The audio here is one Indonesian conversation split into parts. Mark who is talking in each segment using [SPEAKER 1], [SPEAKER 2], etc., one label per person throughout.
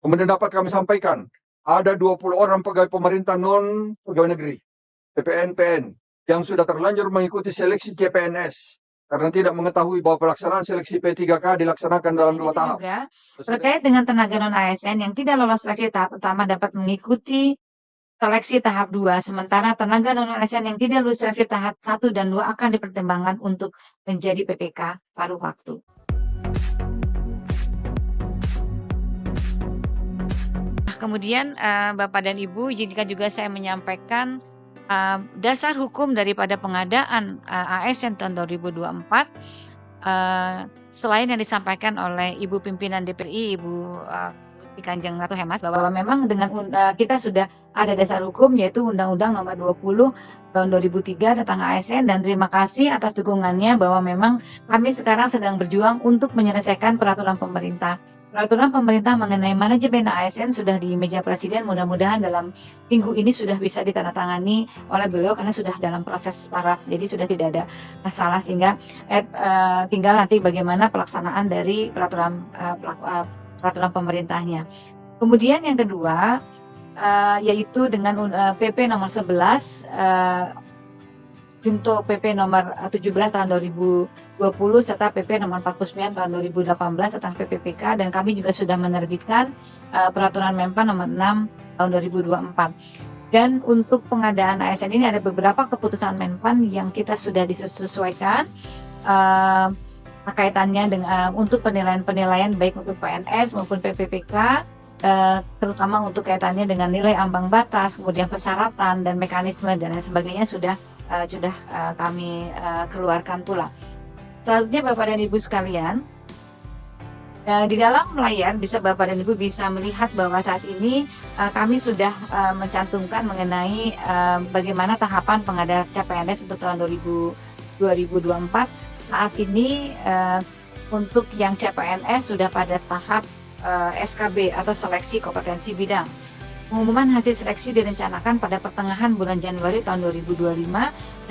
[SPEAKER 1] Kemudian dapat kami sampaikan, ada 20 orang pegawai pemerintah non pegawai negeri, PPN-PN, yang sudah terlanjur mengikuti seleksi CPNS karena tidak mengetahui bahwa pelaksanaan seleksi P3K dilaksanakan dalam 2 tahap.
[SPEAKER 2] Juga terkait dengan tenaga non-ASN yang tidak lolos seleksi tahap pertama dapat mengikuti seleksi tahap 2, sementara tenaga non-ASN yang tidak lulus seleksi tahap 1 dan 2 akan dipertimbangkan untuk menjadi PPK paruh waktu. Kemudian Bapak dan Ibu, izinkan juga saya menyampaikan dasar hukum daripada pengadaan ASN tahun 2024. Selain yang disampaikan oleh Ibu Pimpinan DPRI, Ibu Kanjeng Ratu Hemas, bahwa memang dengan kita sudah ada dasar hukum yaitu Undang-Undang Nomor 20 tahun 2003 tentang ASN, dan terima kasih atas dukungannya bahwa memang kami sekarang sedang berjuang untuk menyelesaikan peraturan pemerintah. Peraturan pemerintah mengenai manajemen ASN sudah di meja Presiden, mudah-mudahan dalam minggu ini sudah bisa ditandatangani oleh beliau karena sudah dalam proses paraf, jadi sudah tidak ada masalah, sehingga tinggal nanti bagaimana pelaksanaan dari peraturan pemerintahnya. Kemudian yang kedua yaitu dengan PP nomor 11 junto PP nomor 17 tahun 2020 serta PP nomor 49 tahun 2018 tentang PPPK, dan kami juga sudah menerbitkan peraturan Menpan nomor 6 tahun 2024. Dan untuk pengadaan ASN ini ada beberapa keputusan Menpan yang kita sudah disesuaikan kaitannya dengan untuk penilaian baik untuk PNS maupun PPPK, terutama untuk kaitannya dengan nilai ambang batas, kemudian persyaratan dan mekanisme dan lain sebagainya sudah kami keluarkan pula. Selanjutnya Bapak dan Ibu sekalian, di dalam layar bisa Bapak dan Ibu bisa melihat bahwa saat ini kami sudah mencantumkan mengenai bagaimana tahapan pengadaan CPNS untuk tahun 2024. Saat ini untuk yang CPNS sudah pada tahap SKB atau seleksi kompetensi bidang. Pengumuman hasil seleksi direncanakan pada pertengahan bulan Januari tahun 2025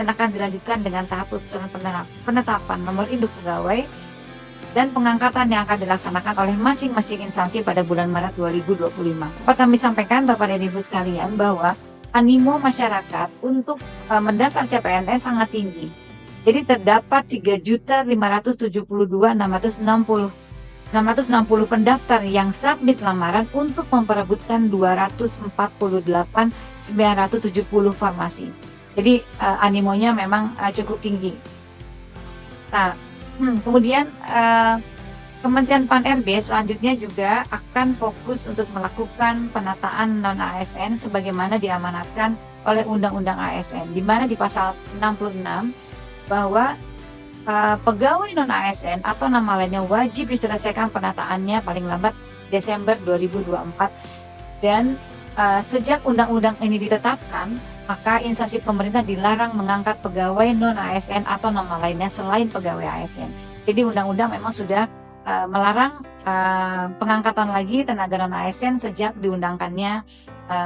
[SPEAKER 2] dan akan dilanjutkan dengan tahap susunan penetapan nomor induk pegawai dan pengangkatan yang akan dilaksanakan oleh masing-masing instansi pada bulan Maret 2025. Dapat kami sampaikan Bapak dan Ibu sekalian bahwa animo masyarakat untuk mendaftar CPNS sangat tinggi. Jadi terdapat 3.572.660 pendaftar yang submit lamaran untuk memperebutkan 248.970 formasi. Jadi animonya memang cukup tinggi. Nah, kemudian Kementerian Pan-RB selanjutnya juga akan fokus untuk melakukan penataan non-ASN sebagaimana diamanatkan oleh Undang-Undang ASN, di mana di pasal 66 bahwa pegawai non-ASN atau nama lainnya wajib diselesaikan penataannya paling lambat Desember 2024. Dan sejak undang-undang ini ditetapkan, maka instansi pemerintah dilarang mengangkat pegawai non-ASN atau nama lainnya selain pegawai ASN. Jadi undang-undang memang sudah melarang pengangkatan lagi tenaga non-ASN sejak diundangkannya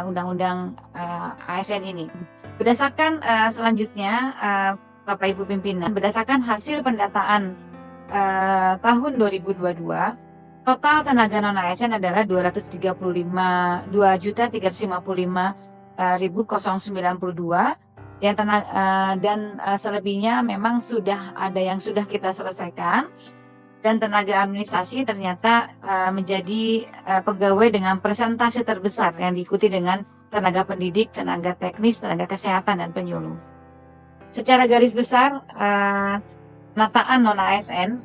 [SPEAKER 2] undang-undang ASN ini. Berdasarkan selanjutnya Bapak Ibu Pimpinan, berdasarkan hasil pendataan tahun 2022, total tenaga non-ASN adalah 255.092 dan selebihnya memang sudah ada yang sudah kita selesaikan, dan tenaga administrasi ternyata menjadi pegawai dengan persentase terbesar yang diikuti dengan tenaga pendidik, tenaga teknis, tenaga kesehatan, dan penyuluh. Secara garis besar, penataan non-ASN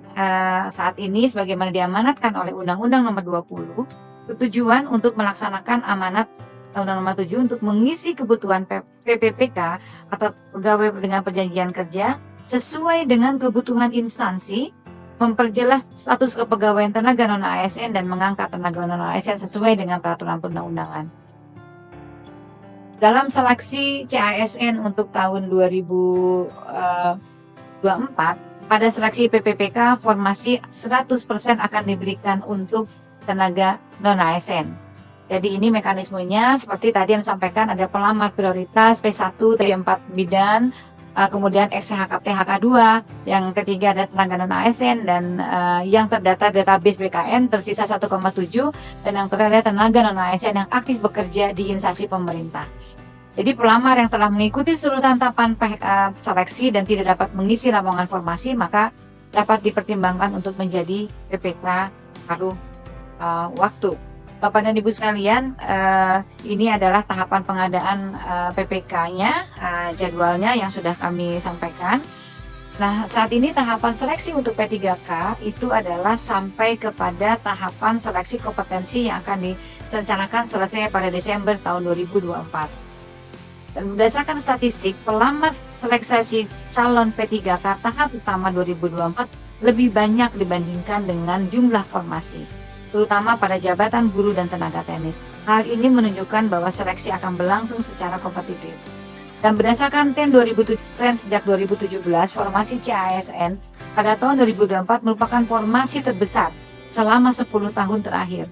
[SPEAKER 2] saat ini sebagaimana diamanatkan oleh Undang-Undang Nomor 20 bertujuan untuk melaksanakan amanat Undang-Undang Nomor 7 untuk mengisi kebutuhan PPPK atau pegawai dengan perjanjian kerja sesuai dengan kebutuhan instansi, memperjelas status kepegawaian tenaga non-ASN dan mengangkat tenaga non-ASN sesuai dengan peraturan perundang-undangan. Dalam seleksi CASN untuk tahun 2024, pada seleksi PPPK formasi 100% akan diberikan untuk tenaga non-ASN. Jadi ini mekanismenya seperti tadi yang disampaikan, ada pelamar prioritas P1 dari 4 bidang, kemudian SHKP HK2, yang ketiga ada tenaga non-ASN, dan yang terdata database BKN tersisa 1,7, dan yang terakhir ada tenaga non-ASN yang aktif bekerja di instansi pemerintah. Jadi pelamar yang telah mengikuti seluruh tahapan seleksi dan tidak dapat mengisi lowongan formasi, maka dapat dipertimbangkan untuk menjadi PPK paruh waktu. Bapak dan Ibu sekalian, ini adalah tahapan pengadaan PPK-nya, jadwalnya yang sudah kami sampaikan. Nah, saat ini tahapan seleksi untuk P3K itu adalah sampai kepada tahapan seleksi kompetensi yang akan direncanakan selesai pada Desember tahun 2024. Dan berdasarkan statistik, pelamar seleksi calon P3K tahap utama 2024 lebih banyak dibandingkan dengan jumlah formasi, terutama pada jabatan guru dan tenaga teknis. Hal ini menunjukkan bahwa seleksi akan berlangsung secara kompetitif. Dan berdasarkan tren sejak 2017, formasi CASN pada tahun 2024 merupakan formasi terbesar selama 10 tahun terakhir.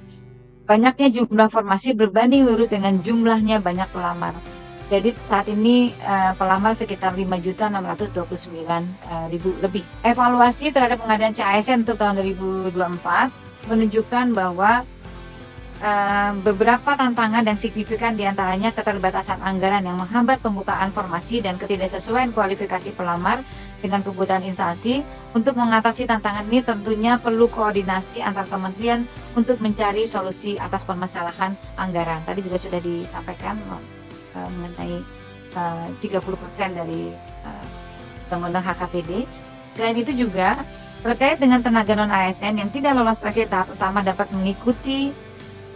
[SPEAKER 2] Banyaknya jumlah formasi berbanding lurus dengan jumlahnya banyak pelamar. Jadi saat ini pelamar sekitar 5.629.000 lebih. Evaluasi terhadap pengadaan CASN untuk tahun 2024 menunjukkan bahwa beberapa tantangan dan signifikan diantaranya keterbatasan anggaran yang menghambat pembukaan formasi dan ketidaksesuaian kualifikasi pelamar dengan kebutuhan instansi. Untuk mengatasi tantangan ini tentunya perlu koordinasi antar kementerian untuk mencari solusi atas permasalahan anggaran. Tadi juga sudah disampaikan mengenai 30% dari Undang-Undang HKPD. Selain itu juga terkait dengan tenaga non-ASN yang tidak lolos seleksi tahap pertama dapat mengikuti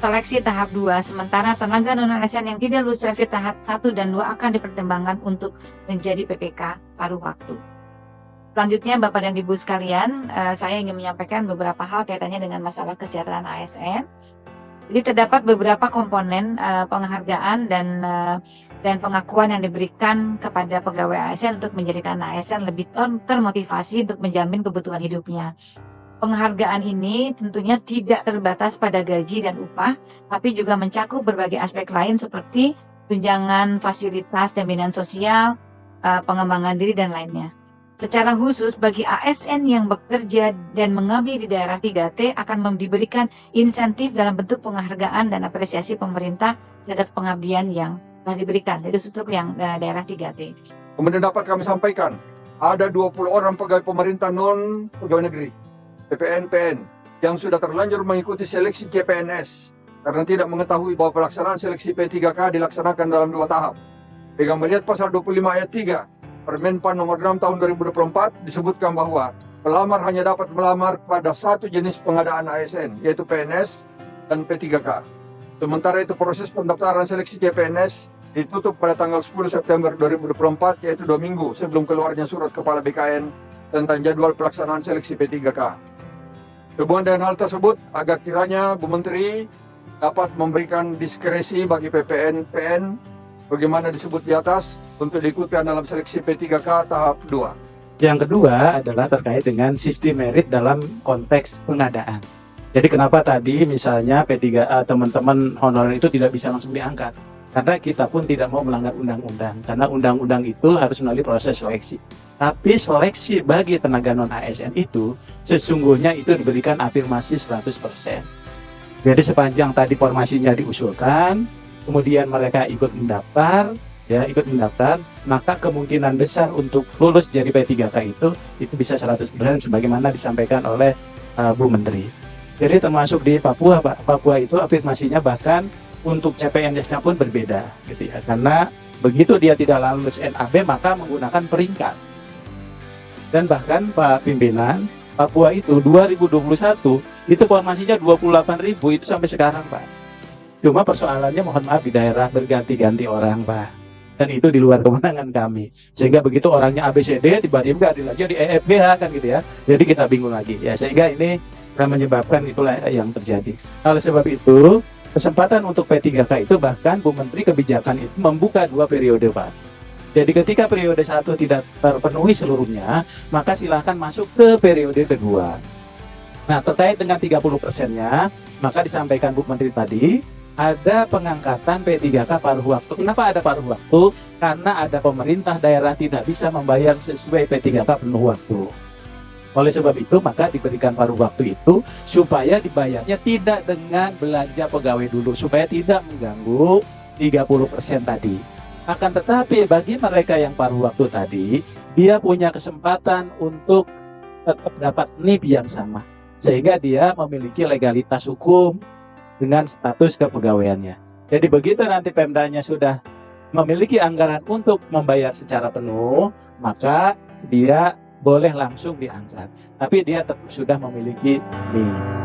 [SPEAKER 2] seleksi tahap 2, sementara tenaga non-ASN yang tidak lulus seleksi tahap 1 dan 2 akan dipertimbangkan untuk menjadi PPK paruh waktu. Selanjutnya, Bapak dan Ibu sekalian, saya ingin menyampaikan beberapa hal kaitannya dengan masalah kesejahteraan ASN. Jadi terdapat beberapa komponen penghargaan dan pengakuan yang diberikan kepada pegawai ASN untuk menjadikan ASN lebih termotivasi untuk menjamin kebutuhan hidupnya. Penghargaan ini tentunya tidak terbatas pada gaji dan upah, tapi juga mencakup berbagai aspek lain seperti tunjangan, fasilitas, jaminan sosial, pengembangan diri, dan lainnya. Secara khusus bagi ASN yang bekerja dan mengabdi di daerah 3T akan diberikan insentif dalam bentuk penghargaan dan apresiasi pemerintah terhadap pengabdian yang telah diberikan. Itu untuk yang daerah 3T.
[SPEAKER 1] Kemudian dapat kami sampaikan, ada 20 orang pegawai pemerintah non pegawai negeri, PPN-PN, yang sudah terlanjur mengikuti seleksi CPNS karena tidak mengetahui bahwa pelaksanaan seleksi P3K dilaksanakan dalam 2 tahap. Dengan melihat pasal 25 ayat 3, Permenpan nomor 6 tahun 2024 disebutkan bahwa pelamar hanya dapat melamar pada satu jenis pengadaan ASN, yaitu PNS dan P3K. Sementara itu proses pendaftaran seleksi CPNS ditutup pada tanggal 10 September 2024, yaitu 2 minggu sebelum keluarnya surat Kepala BKN tentang jadwal pelaksanaan seleksi P3K. Sehubungan dengan hal tersebut, agar kiranya Bu Menteri dapat memberikan diskresi bagi PPN-PN bagaimana disebut di atas untuk diikuti dalam seleksi P3K tahap 2.
[SPEAKER 3] Yang kedua adalah terkait dengan sistem merit dalam konteks pengadaan. Jadi kenapa tadi misalnya P3A teman-teman honorer itu tidak bisa langsung diangkat? Karena kita pun tidak mau melanggar undang-undang. Karena undang-undang itu harus melalui proses seleksi. Tapi seleksi bagi tenaga non-ASN itu sesungguhnya itu diberikan afirmasi 100%. Jadi sepanjang tadi formasinya diusulkan, kemudian mereka ikut mendaftar, maka kemungkinan besar untuk lulus jadi P3K itu bisa 100% sebagaimana disampaikan oleh Bu Menteri. Jadi termasuk di Papua, Pak. Papua itu afirmasinya bahkan untuk CPNS-nya pun berbeda, gitu ya. Karena begitu dia tidak lulus NAB maka menggunakan peringkat. Dan bahkan Pak Pimpinan, Papua itu 2021 itu formasinya 28.000 itu sampai sekarang, Pak. Cuma persoalannya mohon maaf di daerah berganti-ganti orang, Pak. Dan itu di luar kewenangan kami. Sehingga begitu orangnya ABCD tiba-tiba ada lagi di EFGH kan gitu ya. Jadi kita bingung lagi ya. Sehingga ini akan menyebabkan itulah yang terjadi. Oleh sebab itu, kesempatan untuk P3K itu bahkan Bu Menteri Kebijakan itu membuka 2 periode, Pak. Jadi ketika periode 1 tidak terpenuhi seluruhnya, maka silahkan masuk ke periode kedua. Nah, terkait dengan 30%-nya, maka disampaikan Bu Menteri tadi, ada pengangkatan P3K paruh waktu. Kenapa ada paruh waktu? Karena ada pemerintah daerah tidak bisa membayar sesuai P3K penuh waktu. Oleh sebab itu, maka diberikan paruh waktu itu supaya dibayarnya tidak dengan belanja pegawai dulu, supaya tidak mengganggu 30% tadi. Akan tetapi bagi mereka yang paruh waktu tadi, dia punya kesempatan untuk tetap dapat NIP yang sama, sehingga dia memiliki legalitas hukum dengan status kepegawaiannya. Jadi begitu nanti Pemdanya sudah memiliki anggaran untuk membayar secara penuh, maka dia boleh langsung diangkat. Tapi dia tetap sudah memiliki NIP.